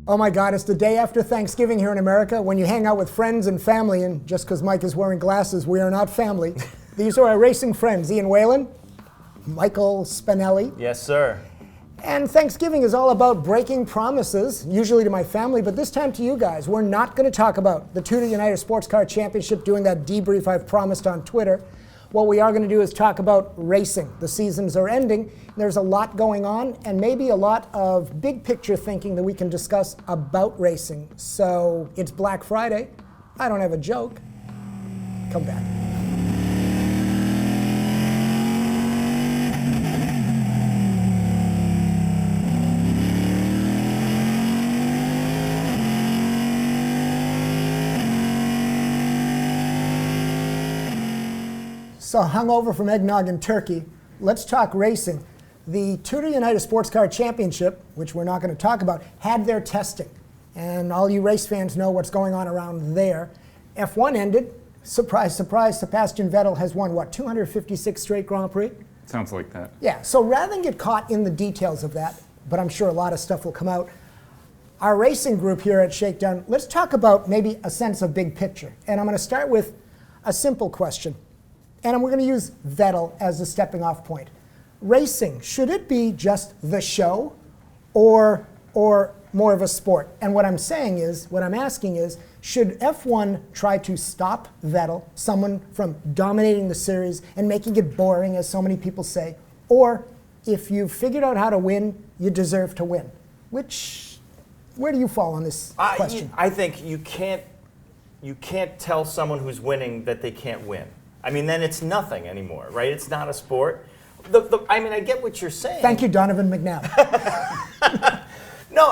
Oh my God, it's the day after Thanksgiving here in America when you hang out with friends and family, and just because Mike is wearing glasses, we are not family. These are our racing friends, Ian Whelan, Michael Spinelli. Yes, sir. And Thanksgiving is all about breaking promises, usually to my family, but this time to you guys. We're not going to talk about the TUDOR United Sports Car Championship, doing that debrief I've promised on Twitter. What we are going to do is talk about racing. The seasons are ending. There's a lot going on and maybe a lot of big picture thinking that we can discuss about racing. So it's Black Friday. I don't have a joke. Come back. So hungover from eggnog and turkey, let's talk racing. The TUDOR United Sports Car Championship, which we're not going to talk about, had their testing. And all you race fans know what's going on around there. F1 ended. Surprise, surprise, Sebastian Vettel has won, what, 256 straight Grand Prix? Sounds like that. Yeah, so rather than get caught in the details of that, but I'm sure a lot of stuff will come out, our racing group here at ShakeDown, let's talk about maybe a sense of big picture. And I'm going to start with a simple question. And we're going to use Vettel as a stepping off point. Racing, should it be just the show or more of a sport? And what I'm asking is, should F1 try to stop Vettel, someone from dominating the series and making it boring, as so many people say? Or if you've figured out how to win, you deserve to win? Where do you fall on this question? I think you can't tell someone who's winning that they can't win. I mean, then it's nothing anymore, right? It's not a sport. I get what you're saying. Thank you, Donovan McNabb. No,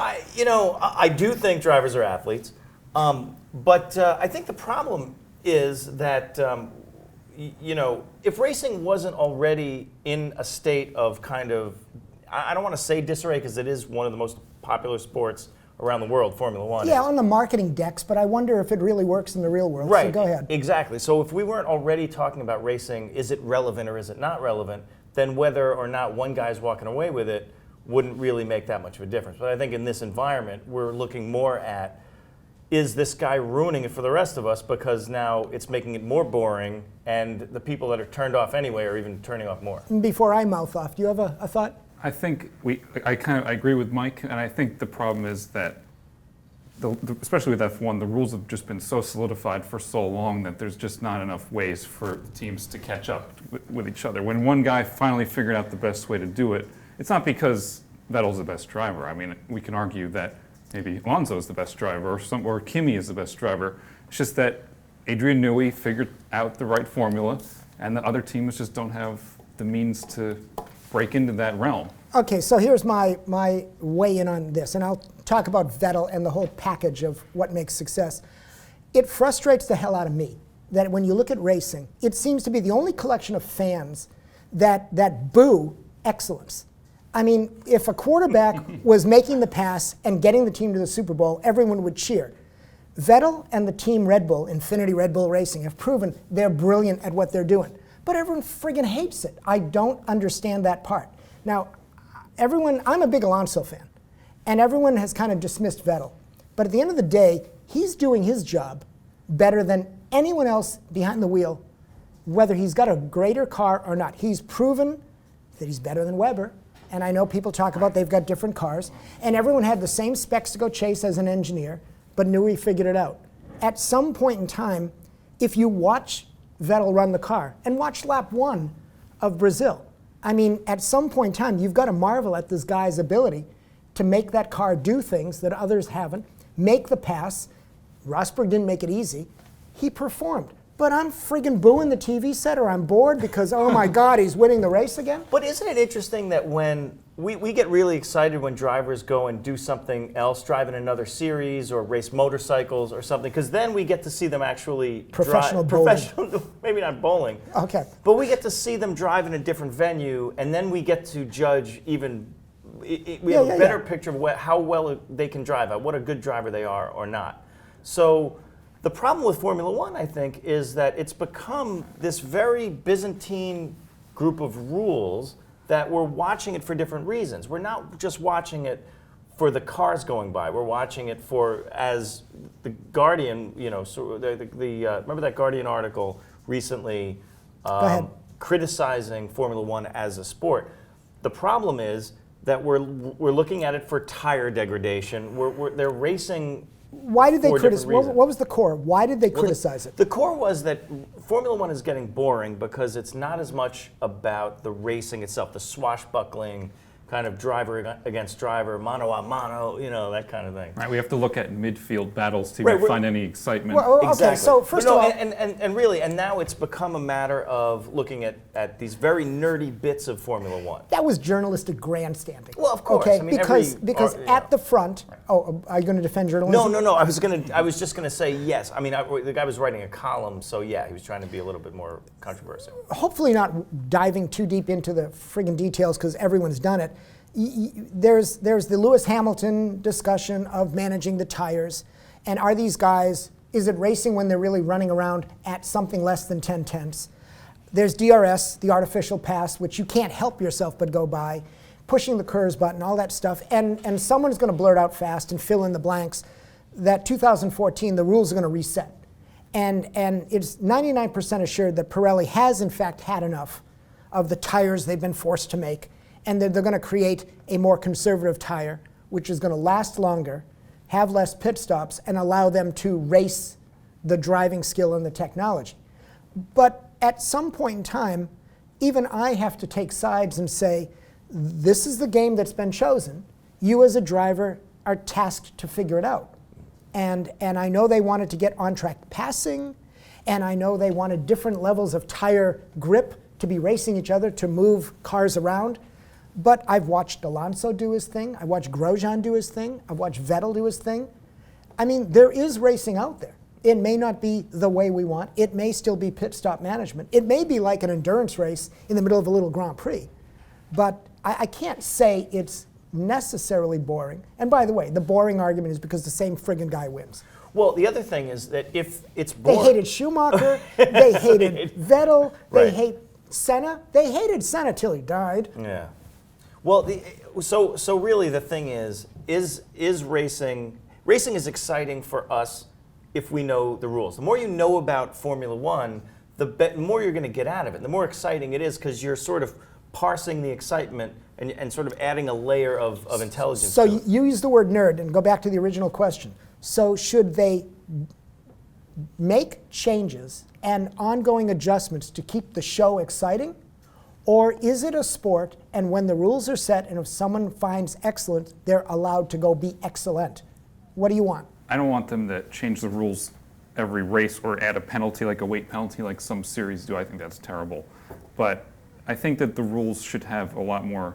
I do think drivers are athletes, but I think the problem is that if racing wasn't already in a state of kind of, I don't want to say disarray because it is one of the most popular sports around the world, Formula One. Yeah, on the marketing decks, but I wonder if it really works in the real world. Right. So go ahead. Exactly. So if we weren't already talking about racing, is it relevant or is it not relevant, then whether or not one guy's walking away with it wouldn't really make that much of a difference. But I think in this environment, we're looking more at, is this guy ruining it for the rest of us because now it's making it more boring and the people that are turned off anyway are even turning off more? Before I mouth off, do you have a thought? I think I agree with Mike, and I think the problem is that, especially with F1, the rules have just been so solidified for so long that there's just not enough ways for teams to catch up with each other. When one guy finally figured out the best way to do it, it's not because Vettel's the best driver. I mean, we can argue that maybe Alonso is the best driver or Kimi is the best driver. It's just that Adrian Newey figured out the right formula, and the other teams just don't have the means to break into that realm. Okay, so here's my weigh in on this, and I'll talk about Vettel and the whole package of what makes success. It frustrates the hell out of me that when you look at racing, it seems to be the only collection of fans that boo excellence. I mean, if a quarterback was making the pass and getting the team to the Super Bowl, everyone would cheer. Vettel and the team Red Bull, Infinity Red Bull Racing, have proven they're brilliant at what they're doing. But everyone friggin' hates it. I don't understand that part. Now, I'm a big Alonso fan, and everyone has kind of dismissed Vettel. But at the end of the day, he's doing his job better than anyone else behind the wheel, whether he's got a greater car or not. He's proven that he's better than Webber, and I know people talk about they've got different cars, and everyone had the same specs to go chase as an engineer, but Newey figured it out. At some point in time, if you watch Vettel run the car and watch lap 1 of Brazil, I mean, at some point in time, you've got to marvel at this guy's ability to make that car do things that others haven't, make the pass. Rosberg didn't make it easy. He performed. But I'm friggin' booing the TV set, or I'm bored because, oh my God, he's winning the race again? But isn't it interesting that when we get really excited when drivers go and do something else, drive in another series or race motorcycles or something, because then we get to see them actually Professional bowling. Maybe not bowling. Okay. But we get to see them drive in a different venue, and then we get to judge even. We have a better picture of how well they can drive, what a good driver they are or not. So the problem with Formula One, I think, is that it's become this very Byzantine group of rules that we're watching it for different reasons. We're not just watching it for the cars going by. We're watching it for, as the Guardian, so remember that Guardian article recently Go ahead. criticizing Formula One as a sport. The problem is that we're looking at it for tire degradation. They're racing. Why did they for criticize? different reasons. What was the core? Why did they criticize it? The core was that Formula One is getting boring because it's not as much about the racing itself, the swashbuckling kind of driver against driver, mano a mano, that kind of thing. Right, we have to look at midfield battles to Right, find any excitement. Well, okay, Exactly. so first of all, and now it's become a matter of looking at these very nerdy bits of Formula One. that was journalistic grandstanding. Well, of course. Okay, I mean, because at the front. Oh, are you going to defend journalism? No. I was just gonna say yes. I mean, the guy was writing a column, so yeah, he was trying to be a little bit more controversial. Hopefully not diving too deep into the friggin' details because everyone's done it. There's the Lewis Hamilton discussion of managing the tires, and are these guys, is it racing when they're really running around at something less than 10 tenths? There's DRS, the artificial pass, which you can't help yourself but go by, pushing the KERS button, all that stuff, and someone's going to blurt out fast and fill in the blanks that 2014 the rules are going to reset. And it's 99% assured that Pirelli has in fact had enough of the tires they've been forced to make, and they're going to create a more conservative tire, which is going to last longer, have less pit stops, and allow them to race the driving skill and the technology. But at some point in time, even I have to take sides and say, this is the game that's been chosen. You as a driver are tasked to figure it out. And I know they wanted to get on-track passing, and I know they wanted different levels of tire grip to be racing each other to move cars around. But I've watched Alonso do his thing. I watched Grosjean do his thing. I've watched Vettel do his thing. I mean, there is racing out there. It may not be the way we want. It may still be pit stop management. It may be like an endurance race in the middle of a little Grand Prix. But I can't say it's necessarily boring. And by the way, the boring argument is because the same friggin' guy wins. Well, the other thing is that if it's They boring, hated Schumacher. They hated Vettel. They Right. hate Senna. They hated Senna till he died. yeah. Well, so really the thing is racing is exciting for us if we know the rules. The more you know about Formula One, the more you're going to get out of it. The more exciting it is because you're sort of parsing the excitement and sort of adding a layer of intelligence. So to it. you use the word nerd, and go back to the original question. So should they make changes and ongoing adjustments to keep the show exciting? Or is it a sport, and when the rules are set, and if someone finds excellent, they're allowed to go be excellent? What do you want? I don't want them to change the rules every race or add a penalty, like a weight penalty, like some series do. I think that's terrible. But I think that the rules should have a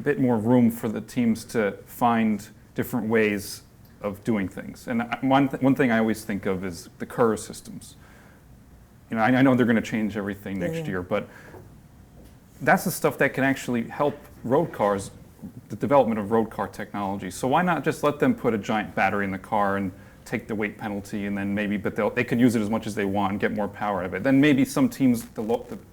bit more room for the teams to find different ways of doing things. And one thing I always think of is the KERS systems. I know they're going to change everything next year, but that's the stuff that can actually help road cars, the development of road car technology. So why not just let them put a giant battery in the car and take the weight penalty, and then they can use it as much as they want and get more power out of it. Then maybe some teams, the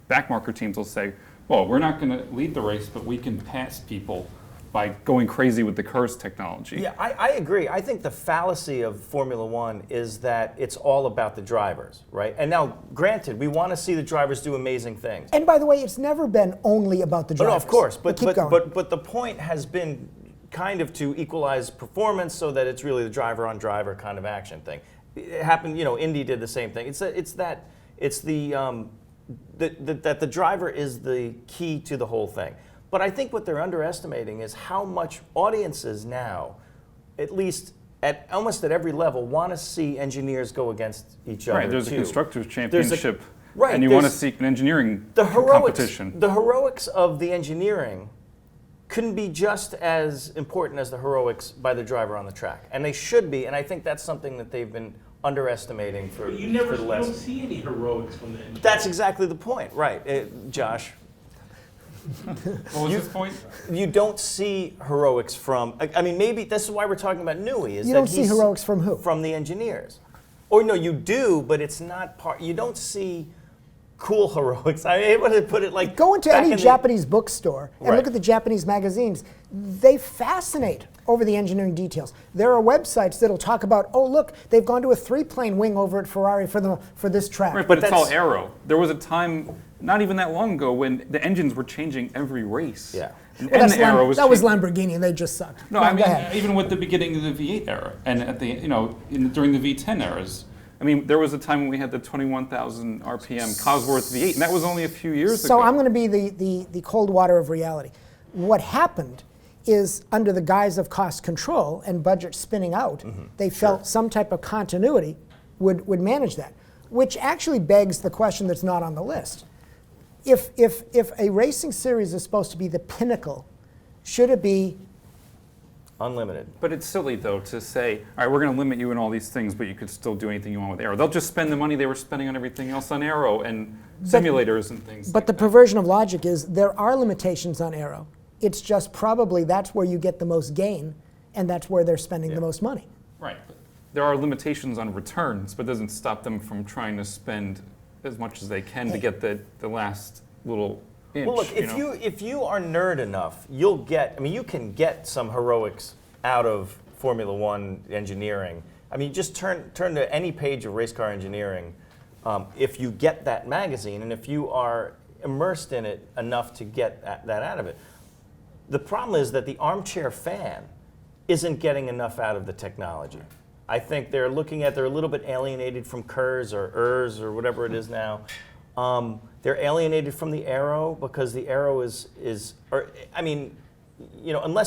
backmarker teams, will say, well, we're not going to lead the race, but we can pass people by going crazy with the KERS technology. Yeah, I agree. I think the fallacy of Formula One is that it's all about the drivers, right? And now, granted, we want to see the drivers do amazing things. And by the way, it's never been only about the drivers. No, of course, but keep going. But the point has been kind of to equalize performance so that it's really the driver on driver kind of action thing. It happened, Indy did the same thing. That the driver is the key to the whole thing. But I think what they're underestimating is how much audiences now, at least at almost at every level, want to see engineers go against each other. Right, there's too. a constructors championship, right, and you want to see an engineering competition. The heroics of the engineering couldn't be just as important as the heroics by the driver on the track, and they should be. And I think that's something that they've been underestimating for But the you last. don't see any heroics from the engineers. That's exactly the point, right, Josh? What was this point? You don't see heroics from. I mean, maybe this is why we're talking about Newey. You don't see heroics from who? From the engineers. Or no, you do, but it's not part. You don't see cool heroics. I'm able to put it like Go into back any in the- Japanese bookstore and Right. look at the Japanese magazines. They fascinate over the engineering details. There are websites that'll talk about, oh look, they've gone to a 3-plane wing over at Ferrari for this track. Right, but it's all that's- aero. There was a time, not even that long ago, when the engines were changing every race. Yeah. And, Well, and that's the aero was that was changing. Lamborghini, and they just sucked. No, I go mean, ahead. even with the beginning of the V8 era, and at the during the V10 eras, I mean, there was a time when we had the 21,000 RPM Cosworth V8, and that was only a few years ago. So I'm going to be the cold water of reality. What happened is, under the guise of cost control and budget spinning out, they felt some type of continuity would manage that, which actually begs the question that's not on the list. If a racing series is supposed to be the pinnacle, should it be unlimited. But it's silly, though, to say, all right, we're going to limit you in all these things, but you could still do anything you want with aero. They'll just spend the money they were spending on everything else on aero and simulators and things But like the that. perversion of logic is there are limitations on aero. It's just probably that's where you get the most gain, and that's where they're spending the most money. Right. But there are limitations on returns, but it doesn't stop them from trying to spend as much as they can to get the last little inch. Well, look, if you are nerd enough, you'll get. I mean, you can get some heroics out of Formula One engineering. I mean, just turn to any page of race car engineering. If you get that magazine, and if you are immersed in it enough to get that out of it, the problem is that the armchair fan isn't getting enough out of the technology. I think they're a little bit alienated from KERS or ERS or whatever it is now. They're alienated from the aero because the aero unless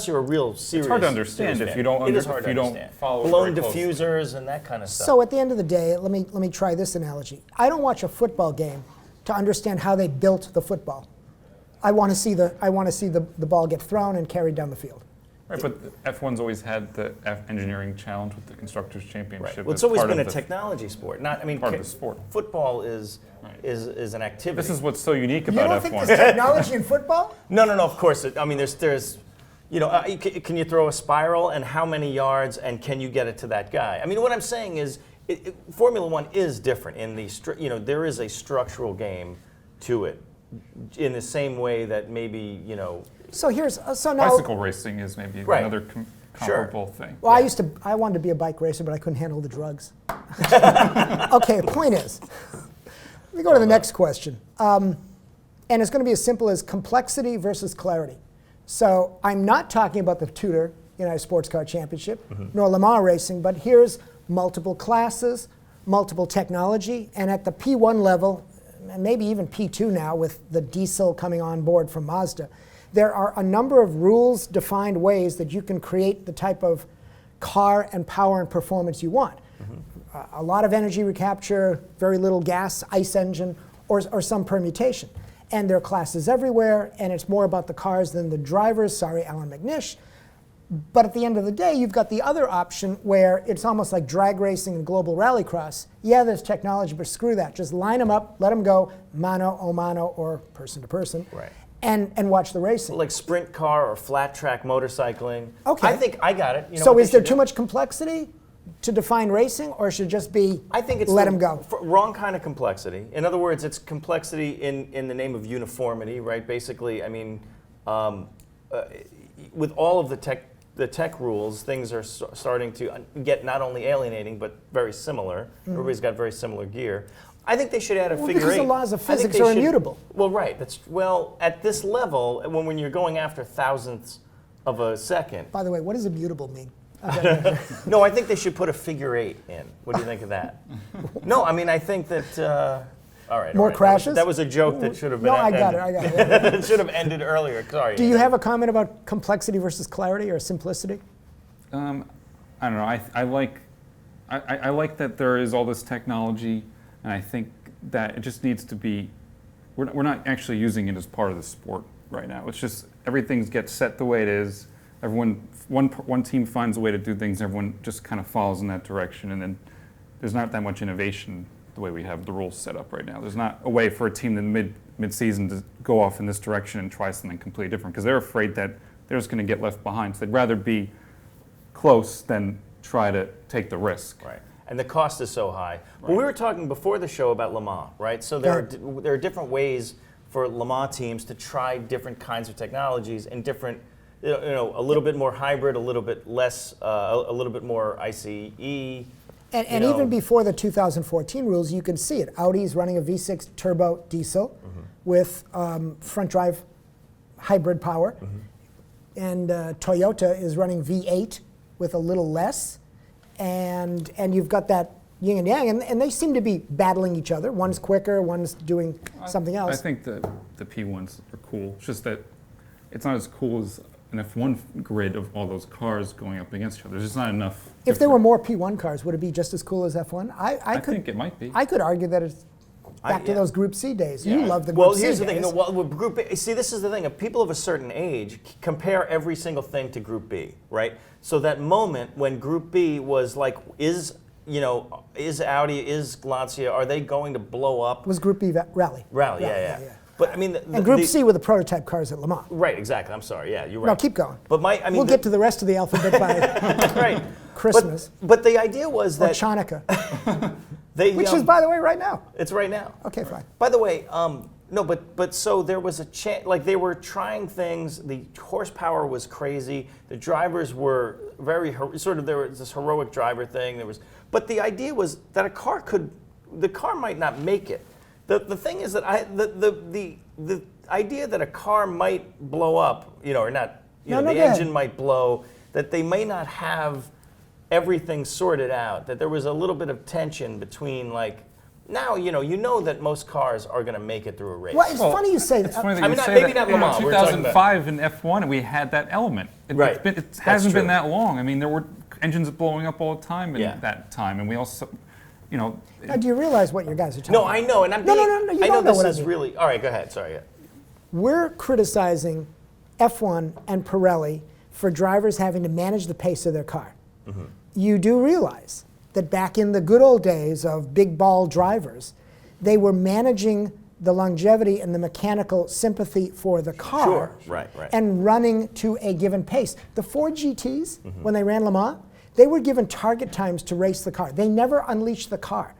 you're a real serious. It's hard to understand serious if fan. you don't It is hard to if you don't understand. follow it blown very closely. diffusers and that kind of stuff. So at the end of the day, let me try this analogy. I don't watch a football game to understand how they built the football. I want to see the ball get thrown and carried down the field. Right, but F1's always had the engineering challenge with the Constructors' Championship. Right. Well, it's as always part been a of the- technology sport. Not, I mean, part of the sport. Football is Right. is an activity. This is what's so unique You about don't F1. think there's technology in football? No, of course. I mean, there's can you throw a spiral and how many yards and can you get it to that guy? I mean, what I'm saying is Formula One is different in the, there is a structural game to it in the same way that maybe, So now. Bicycle racing is maybe Right. another comparable thing. Well, I wanted to be a bike racer, but I couldn't handle the drugs. Okay, point is, let me go to the next question. And it's going to be as simple as complexity versus clarity. So I'm not talking about the TUDOR United Sports Car Championship, nor Le Mans racing, but here's multiple classes, multiple technology, and at the P1 level, and maybe even P2 now with the diesel coming on board from Mazda, there are a number of rules-defined ways that you can create the type of car and power and performance you want. A lot of energy recapture, very little gas, ICE engine, or some permutation. And there are classes everywhere, and it's more about the cars than the drivers. Sorry, Alan McNish. But at the end of the day, you've got the other option where it's almost like drag racing and global rallycross. Yeah, there's technology, but screw that. Just line them up, let them go, mano a mano, or person to person, Right. and watch the racing. like sprint car or flat track motorcycling. Okay. I think I got it. You know So what is they there should too do? much complexity to define racing, or should it just be I think it's let the them go? Wrong kind of complexity. In other words, it's complexity in the name of uniformity, right? Basically, I mean, with all of the tech rules, things are starting to get not only alienating but very similar. Everybody's got very similar gear. I think they should add a Well, figure because eight. the laws of I think physics they are should- immutable. Well, right. At this level, when you're going after thousandths of a second. By the way, what does immutable mean? No, I think they should put a figure eight in. What do you think of that? No, I mean, I think that. All right. More all right. crashes? That was a joke that should have been. No, I got it. It should have ended earlier. Sorry. Do you have a comment about complexity versus clarity or simplicity? I don't know. I like that there is all this technology, and I think that it just needs to be. We're not actually using it as part of the sport right now. It's just everything gets set the way it is. One team finds a way to do things. Everyone just kind of follows in that direction, and then there's not that much innovation the way we have the rules set up right now. There's not a way for a team in mid-season to go off in this direction and try something completely different because they're afraid that they're just going to get left behind. So they'd rather be close than try to take the risk. Right. and the cost is so high. But we were talking before the show about Le Mans, right? So there are different ways for Le Mans teams to try different kinds of technologies and different, a little bit more hybrid, a little bit less, a little bit more ICE. And even before the 2014 rules, you can see it. Audi's running a V6 turbo diesel with front drive hybrid power. And Toyota is running V8 with a little less. And you've got that yin and yang, and they seem to be battling each other. One's quicker, one's doing something else. I think the P1s are cool. It's just that it's not as cool as an F1 grid of all those cars going up against each other. There's just not enough. If there were more P1 cars, would it be just as cool as F1? I think it might be. I could argue that it's back to those Group C days. You love the Group C days. Well, here's the thing. No, well, Group B, see, this is the thing. If people of a certain age compare every single thing to Group B, right? So that moment when Group B was like, is Audi, is Lancia, are they going to blow up? Was Group B Rally. Rally, yeah. But I mean, and Group C were the prototype cars at Le Mans. Right, exactly. I'm sorry. Yeah, you're right. No, keep going. But we'll get to the rest of the alphabet by right. Christmas. But the idea was that Chanukah, which is, by the way, right now. It's right now. Okay, fine. By the way, no, but so there was a chance. Like they were trying things. The horsepower was crazy. The drivers were very there was this heroic driver thing. But the idea was that the car might not make it. The thing is that the idea that a car might blow up, or not, the engine might blow, that they may not have everything sorted out, that there was a little bit of tension between now, that most cars are going to make it through a race. Well, it's funny you say that. It's funny that I you mean, say maybe that. not Le Mans. In 2005 in F1, we had that element. It hasn't been that long. I mean, there were engines blowing up all the time in that time, and we also, Now, do you realize what your guys are talking No, about? I know, and I'm No, you I know don't know this what I is mean. really all right. Go ahead. Sorry. Yeah. We're criticizing F1 and Pirelli for drivers having to manage the pace of their car. You do realize that back in the good old days of big ball drivers, they were managing the longevity and the mechanical sympathy for the car. Sure. Right. And running to a given pace. The Ford GTs, when they ran Le Mans, they were given target times to race the car. They never unleashed the car,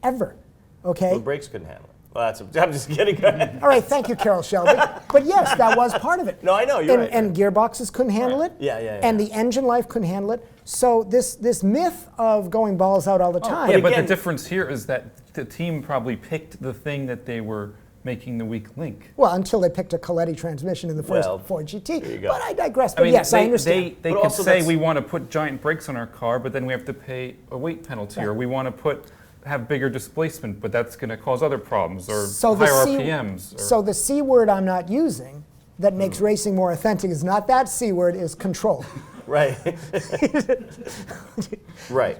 ever. Okay? Well, the brakes couldn't handle it. Well, I'm just kidding. Go ahead. All right, thank you, Carroll Shelby. But yes, that was part of it. No, I know, you're right. And gearboxes couldn't handle it. Yeah. And the engine life couldn't handle it. So this myth of going balls out all the time. Yeah, but the difference here is that the team probably picked the thing that they were making the weak link. Well, until they picked a Coletti transmission in the first Ford GT. There you go. But I digress. But yes, I understand. They could say we want to put giant brakes on our car, but then we have to pay a weight penalty, or we want to have bigger displacement, but that's going to cause other problems, or higher RPMs. So the C word I'm not using that makes racing more authentic is not that C word, is control. Right. Right.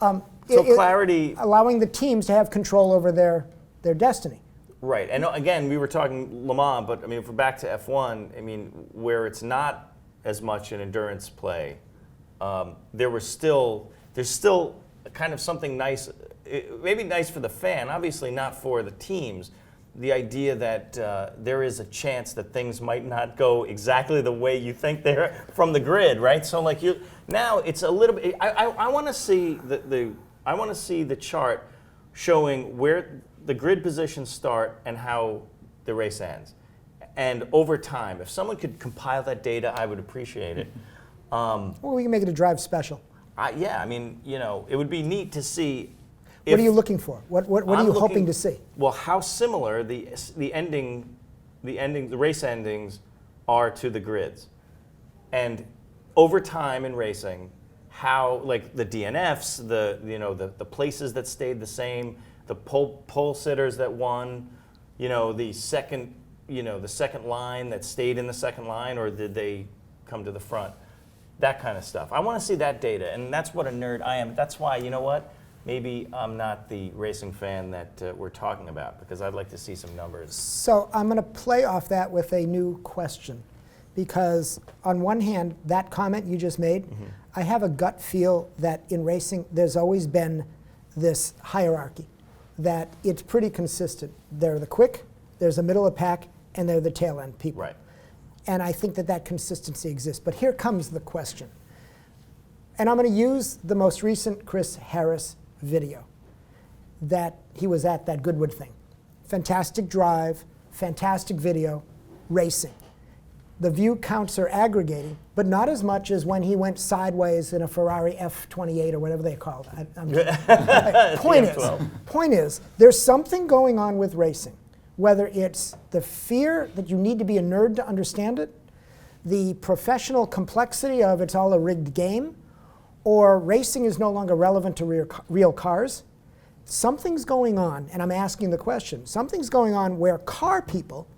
So clarity. Allowing the teams to have control over their destiny. Right. And again, we were talking Le Mans, but I mean, if we're back to F1, I mean, where it's not as much an endurance play, there's still kind of something nice, maybe nice for the fan, obviously not for the teams. The idea that there is a chance that things might not go exactly the way you think they're from the grid, right? So now it's a little bit. I want to see the chart showing where the grid positions start and how the race ends, and over time. If someone could compile that data, I would appreciate it. Well, we can make it a drive special. Yeah, I mean, it would be neat to see. What are you looking for? What are you hoping to see? Well, how similar the race endings are to the grids, and over time in racing, how the DNFs, the places that stayed the same, the pole sitters that won, the second line that stayed in the second line, or did they come to the front? That kind of stuff. I want to see that data, and that's what a nerd I am. That's why, maybe I'm not the racing fan that we're talking about, because I'd like to see some numbers. So I'm going to play off that with a new question, because on one hand, that comment you just made, I have a gut feel that in racing there's always been this hierarchy, that it's pretty consistent. They're the quick, there's the middle of the pack, and they're the tail end people. Right. And I think that consistency exists. But here comes the question. And I'm going to use the most recent Chris Harris video that he was at that Goodwood thing. Fantastic drive, fantastic video, racing. The view counts are aggregating, but not as much as when he went sideways in a Ferrari F28 or whatever they called. Point is, there's something going on with racing, whether it's the fear that you need to be a nerd to understand it, the professional complexity of it's all a rigged game, or racing is no longer relevant to real cars. Something's going on, and I'm asking the question, something's going on where car people,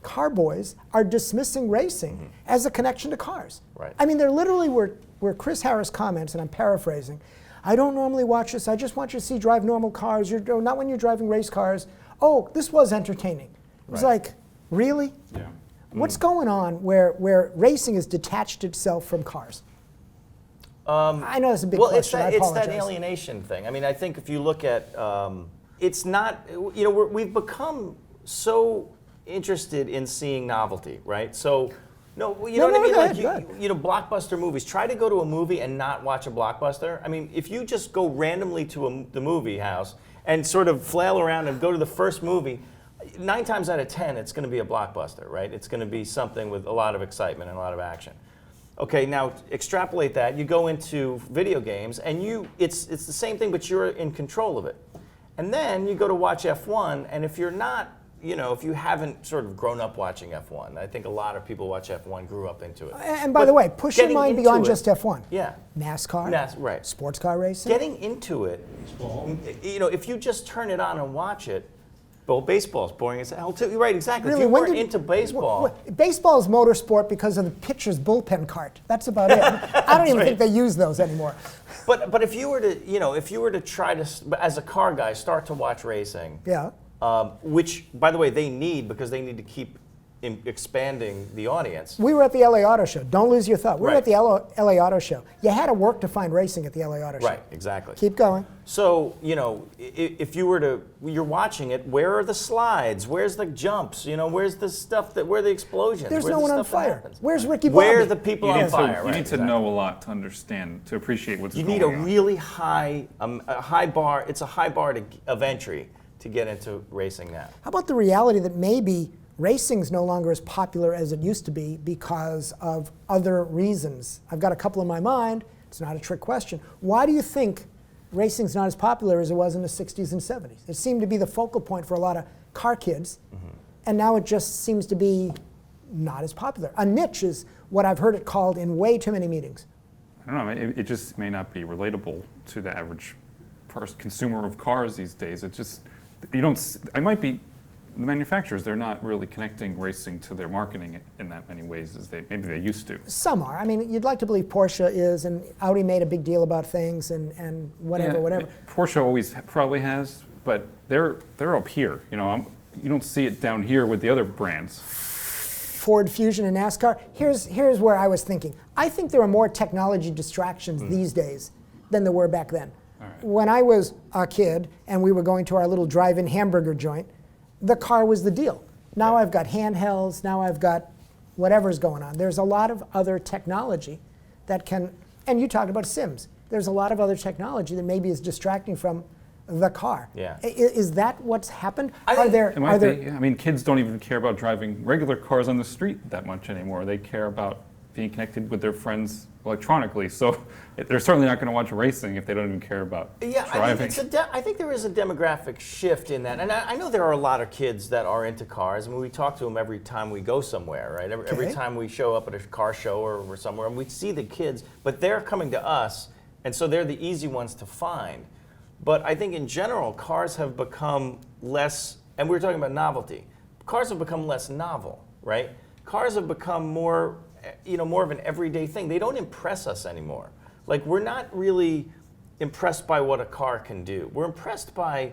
car boys, are dismissing racing as a connection to cars. Right. I mean, there literally were Chris Harris comments, and I'm paraphrasing, I don't normally watch this, I just want you to see drive normal cars, not when you're driving race cars. Oh, this was entertaining. It was like, really? Yeah. What's going on where racing has detached itself from cars? I know that's a big question. It's that alienation thing. I mean, I think if you look at, it's not, we've become so interested in seeing novelty, right? So, what I mean? Like, blockbuster movies. Try to go to a movie and not watch a blockbuster. I mean, if you just go randomly to the movie house and sort of flail around and go to the first movie, 9 times out of 10, it's going to be a blockbuster, right? It's going to be something with a lot of excitement and a lot of action. Okay, now extrapolate that. You go into video games, and it's the same thing, but you're in control of it. And then you go to watch F1, and if you're not, if you haven't sort of grown up watching F1, I think a lot of people watch F1 grew up into it. And by the way, push your mind beyond just F1. Yeah. NASCAR, right. Sports car racing. Getting into it, if you just turn it on and watch it, well, baseball's boring as hell too. Right, exactly. Really, if you weren't into baseball. Baseball is motorsport because of the pitcher's bullpen cart. That's about it. I don't even think they use those anymore. But if you were to try to, as a car guy, start to watch racing. Yeah. Which, by the way, they need because they need to keep expanding the audience. We were at the LA Auto Show. Don't lose your thought. We were Right. at the LA Auto Show. You had to work to find racing at the LA Auto Show. Right, exactly. Keep going. So, if you're watching it, where are the slides? Where's the jumps? Where's the stuff where the explosions? There's Where's no the one on stuff that fire. happens? Where's Ricky Bobby? Where are the people You on fire? need to know a lot to understand, to appreciate what's You going need on. a really high bar. It's a high bar of entry to get into racing now. How about the reality that maybe racing's no longer as popular as it used to be because of other reasons? I've got a couple in my mind. It's not a trick question. Why do you think racing's not as popular as it was in the 60s and 70s? It seemed to be the focal point for a lot of car kids, and now it just seems to be not as popular. A niche is what I've heard it called in way too many meetings. I don't know. It just may not be relatable to the average consumer of cars these days. It just I might be. The manufacturers, they're not really connecting racing to their marketing in that many ways as maybe they used to. Some are. I mean, you'd like to believe Porsche is, and Audi made a big deal about things, and whatever. Porsche always probably has, but they're up here. You don't see it down here with the other brands. Ford Fusion and NASCAR. Here's where I was thinking. I think there are more technology distractions these days than there were back then. Right. When I was a kid and we were going to our little drive-in hamburger joint, the car was the deal. Now I've got handhelds, now I've got whatever's going on. There's a lot of other technology that can, and you talked about Sims. There's a lot of other technology that maybe is distracting from the car. Yeah. Is that what's happened? It might be. I mean, kids don't even care about driving regular cars on the street that much anymore. They care about being connected with their friends electronically. So they're certainly not going to watch racing if they don't even care about driving. I think there is a demographic shift in that. And I know there are a lot of kids that are into cars. I mean, we talk to them every time we go somewhere, right? Every time we show up at a car show or somewhere, and we see the kids, but they're coming to us, and so they're the easy ones to find. But I think in general, cars have become less, and we were talking about novelty, cars have become less novel, right? Cars have become more of an everyday thing. They don't impress us anymore. Like, we're not really impressed by what a car can do. We're impressed by,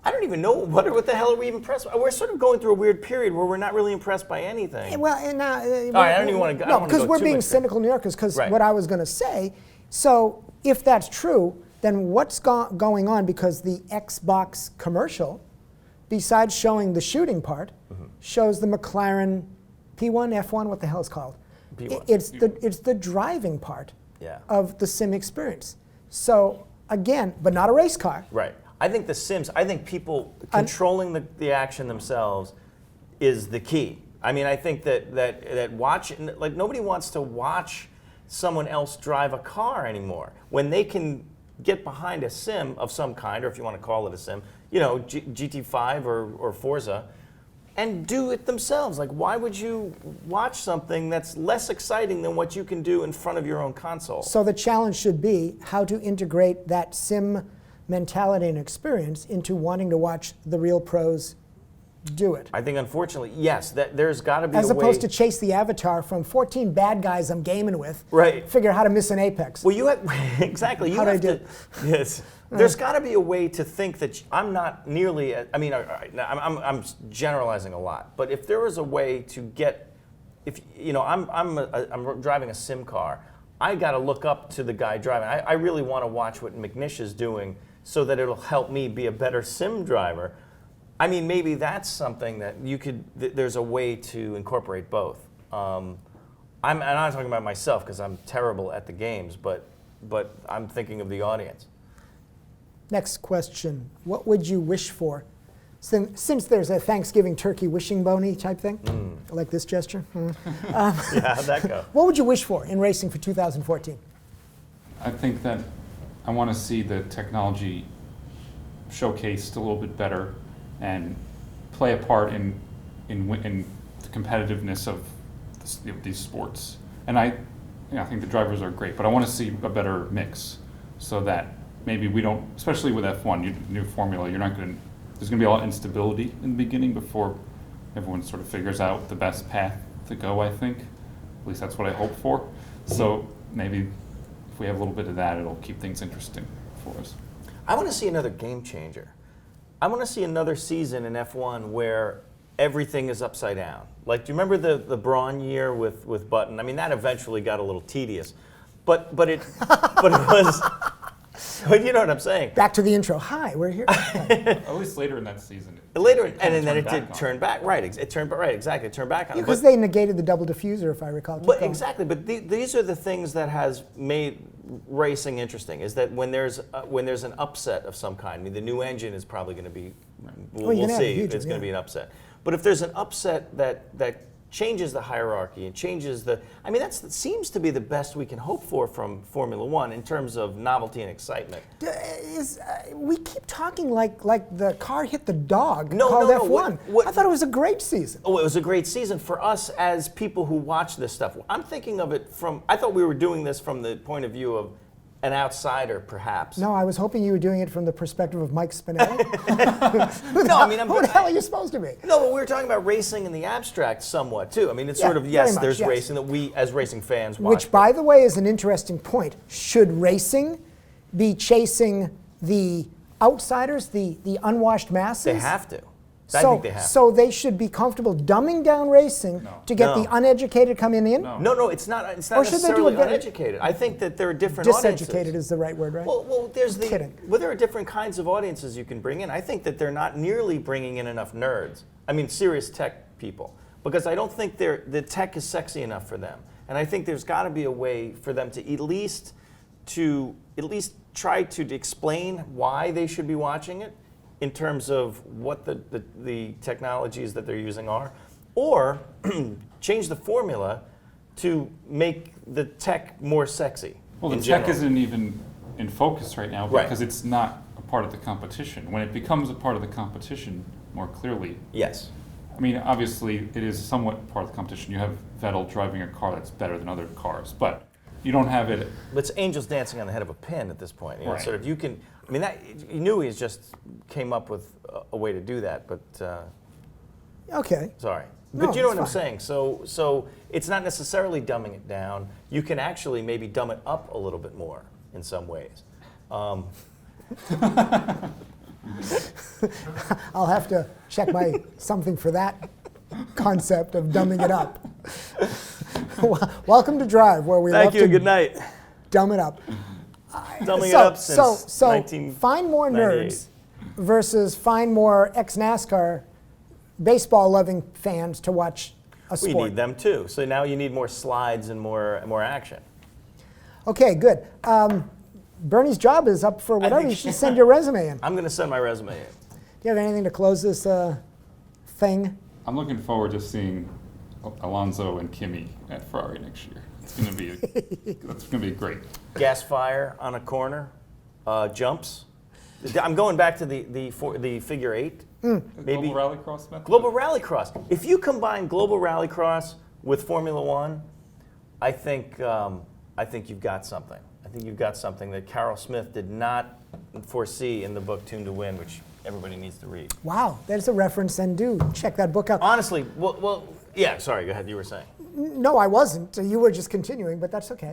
I don't even know, what the hell are we even impressed by? We're sort of going through a weird period where we're not really impressed by anything. Well, and now, all right, I don't even want to go. No, because we're being cynical New Yorkers, because what I was going to say, so if that's true, then what's going on? Because the Xbox commercial, besides showing the shooting part, shows the McLaren P1, F1, what the hell it's called? P1. It's the driving part. Yeah. of the sim experience. So again, but not a race car. Right. I think the Sims, I think people controlling the action themselves is the key. I mean, I think that watching, like nobody wants to watch someone else drive a car anymore. When they can get behind a sim of some kind, or if you want to call it a sim, you know, GT5 or Forza, and do it themselves. Like, why would you watch something that's less exciting than what you can do in front of your own console? So the challenge should be how to integrate that sim mentality and experience into wanting to watch the real pros do it. I think, unfortunately, yes, that there's got to be As a way. opposed to chase the avatar from 14 bad guys I'm gaming with. Right. Figure out how to miss an apex. Well, you have, exactly. You How'd I have do? to. Yes. There's got to be a way to think that I'm not nearly. I mean, all right, now, I'm generalizing a lot, but if there was a way to get, if you know, I'm driving a sim car, I got to look up to the guy driving. I really want to watch what McNish is doing so that it'll help me be a better sim driver. I mean, maybe that's something that you could. There's a way to incorporate both. And I'm not talking about myself because I'm terrible at the games, but I'm thinking of the audience. Next question. What would you wish for? Since there's a Thanksgiving turkey wishing bony type thing, like this gesture. Yeah, how'd that go? What would you wish for in racing for 2014? I think that I want to see the technology showcased a little bit better and play a part in the competitiveness of these sports. And I think the drivers are great, but I want to see a better mix so that maybe we don't, especially with F1, new formula, there's going to be a lot of instability in the beginning before everyone sort of figures out the best path to go, I think. At least that's what I hope for. So maybe if we have a little bit of that, it'll keep things interesting for us. I want to see another game changer. I want to see another season in F1 where everything is upside down. Like, do you remember the Braun year with Button? I mean, that eventually got a little tedious, but it was. But you know what I'm saying. Back to the intro. Hi, we're here. At least later in that season. Later, and then it did turn back. Right, it turned back. Right, exactly. It turned back on it. Because they negated the double diffuser, if I recall. But exactly. But these are the things that has made racing interesting. Is that when there's an upset of some kind. I mean, the new engine is probably going to be. We'll see. It's going to be an upset. But if there's an upset that changes the hierarchy and changes the. I mean, that seems to be the best we can hope for from Formula One in terms of novelty and excitement. We keep talking like the car hit the dog No, called F1. I thought it was a great season. Oh, it was a great season for us as people who watch this stuff. I'm thinking of it from. I thought we were doing this from the point of view of an outsider, perhaps. No, I was hoping you were doing it from the perspective of Mike Spinelli. Who the hell are you supposed to be? No, but we were talking about racing in the abstract somewhat too. I mean, it's sort of, yes, there's racing that we as racing fans watch. Which, by the way, is an interesting point. Should racing be chasing the outsiders, the unwashed masses? They have to. I think they have to. So they should be comfortable dumbing down racing to get the uneducated coming in? No, it's not Or should they necessarily do it uneducated. I think that there are different audiences. Diseducated is the right word, right? Well, there are different kinds of audiences you can bring in. I think that they're not nearly bringing in enough nerds. I mean, serious tech people. Because I don't think the tech is sexy enough for them. And I think there's got to be a way for them to at least try to explain why they should be watching it in terms of what the technologies that they're using are, or change the formula to make the tech more sexy. Well, the tech isn't even in focus right now because it's not a part of the competition. When it becomes a part of the competition more clearly. Yes. I mean, obviously, it is somewhat part of the competition. You have Vettel driving a car that's better than other cars, but you don't have it. But it's angels dancing on the head of a pin at this point. You know, right. sort of you can. I mean, Newey just came up with a way to do that, but. Okay. Sorry. No, But you know what it's I'm saying. So it's not necessarily dumbing it down. You can actually maybe dumb it up a little bit more in some ways. I'll have to check my something for that concept of dumbing it up. Welcome to Drive, where we Thank love you. to Good night. dumb it up. Dumbing it up since so 1998. find more nerds versus find more ex-NASCAR baseball-loving fans to watch a sport. We need them too. So now you need more slides and more action. Okay, good. Bernie's job is up for whatever. You should send your resume in. I'm going to send my resume in. Do you have anything to close this thing? I'm looking forward to seeing Alonso and Kimi at Ferrari next year. It's going to be that's going to be great. Gas fire on a corner, jumps. I'm going back to the figure 8. Maybe Global Rallycross method. Global Rallycross. If you combine Global Rallycross with Formula One, I think you've got something. I think you've got something that Carol Smith did not foresee in the book Tuned to Win, which everybody needs to read. Wow, that's a reference, and do check that book out. Honestly, well, yeah. Sorry, go ahead. You were saying. No, I wasn't. You were just continuing, but that's okay.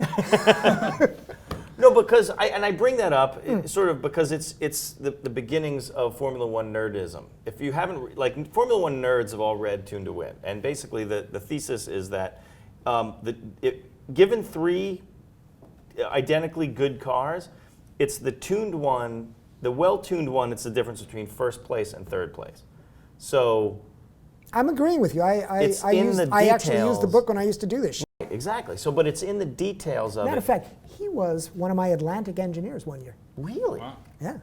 No, because I bring that up sort of because it's the beginnings of Formula One nerdism. If you haven't, like, Formula One nerds have all read Tuned to Win, and basically the thesis is that given 3 identically good cars, it's the tuned one, the well-tuned one. It's the difference between first place and third place. So I'm agreeing with you. I actually used the book when I used to do this. exactly. So, but it's in the details of Matter it. of fact, he was one of my Atlantic engineers one year. Really? Wow. Yeah.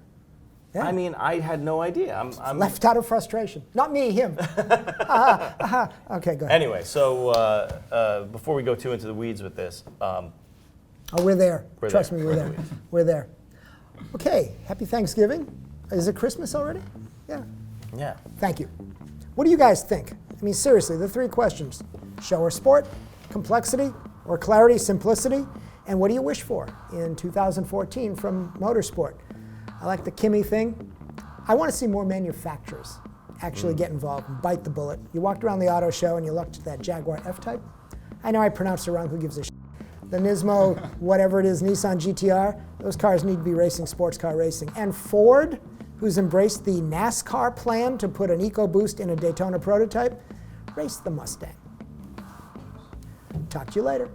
Yeah. I mean, I had no idea. I'm Left out of frustration. Not me, him. Okay, go ahead. Anyway, so before we go too into the weeds with this, Oh, we're there. We're Trust there. me, we're there. We're there. Okay, happy Thanksgiving. Is it Christmas already? Yeah. yeah. Thank you. What do you guys think? I mean, seriously, the 3 questions. Show or sport, complexity or clarity, simplicity, and what do you wish for in 2014 from Motorsport? I like the Kimi thing. I want to see more manufacturers actually get involved and bite the bullet. You walked around the auto show and you looked at that Jaguar F-Type. I know I pronounced it wrong, who gives a shit? The Nismo, whatever it is, Nissan GTR, those cars need to be racing sports car racing. And Ford, who's embraced the NASCAR plan to put an EcoBoost in a Daytona prototype, race the Mustang. Talk to you later.